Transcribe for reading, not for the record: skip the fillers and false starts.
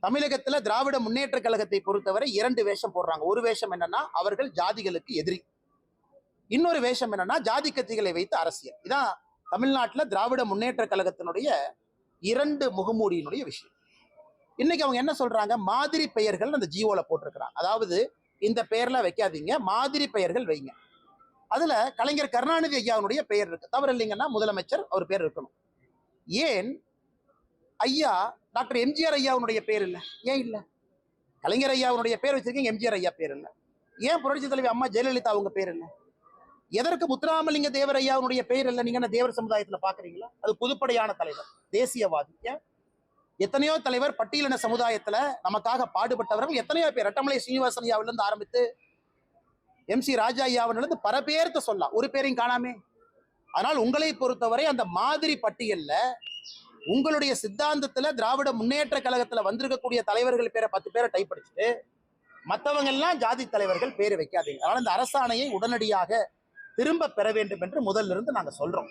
தமிழகத்துல திராவிட முன்னேற்ற கழகத்தை பொறுத்தவரை இரண்டு வேஷம் போடுறாங்க. ஒரு வேஷம் என்னன்னா அவர்கள் ஜாதிகளுக்கு எதிரி, இன்னொரு வேஷம் என்னன்னா ஜாதி கட்சிகளை வைத்து அரசியல். இதான் தமிழ்நாட்டில் திராவிட முன்னேற்ற கழகத்தினுடைய இரண்டு முகமூடியினுடைய விஷயம். இன்னைக்கு அவங்க என்ன சொல்றாங்க, மாதிரி பெயர்கள் அந்த ஜியோல போட்டிருக்கிறாங்க. அதாவது இந்த பெயர்ல வைக்காதீங்க, மாதிரி பெயர்கள் வைங்க. அதுல கலைஞர் கருணாநிதி ஐயாவுடைய பெயர் இருக்கு, தவறு இல்லைங்கன்னா முதலமைச்சர் அவர் பேர் இருக்கணும். ஏன் ஐயா டாக்டர் எம்ஜிஆர் ஐயாவுடைய பேர் இல்லை? ஏன் இல்லை? கலைஞர் ஐயாவுடைய பேர் வச்சிருக்கீங்க, எம்ஜிஆர் ஐயா பேர் இல்லை. ஏன் புரட்சி தலைவி அம்மா ஜெயலலிதா அவங்க பேர் இல்லை? எதற்கு முத்துராமலிங்க தேவர் ஐயாவுடைய பெயர் இல்லை? நீங்க தேவர் சமுதாயத்துல பாக்குறீங்களா? அது பொதுப்படையான தலைவர், தேசியவாதி. எத்தனையோ தலைவர் பட்டியலின சமுதாயத்துல நமக்காக பாடுபட்டவர்கள் எத்தனையோ பேர், ரட்டமலை சீனிவாசன் ஐயாவிலிருந்து ஆரம்பித்து MC ராஜா ஐயாவிலிருந்து பல பேர்த்த சொல்லலாம், ஒரு பேரையும் காணாமே. ஆனால் உங்களை பொறுத்தவரை அந்த மாதிரி பட்டியல்ல உங்களுடைய சித்தாந்தத்துல திராவிட முன்னேற்ற கழகத்துல வந்திருக்கக்கூடிய தலைவர்கள் பேரை 10 பேரை டைப் அடிச்சுட்டு மற்றவங்க எல்லாம் ஜாதி தலைவர்கள் பேர் வைக்காதீங்க. அதனால இந்த அரசாணையை உடனடியாக திரும்ப பெற வேண்டும் என்று முதல்ல இருந்து நாங்க சொல்றோம்.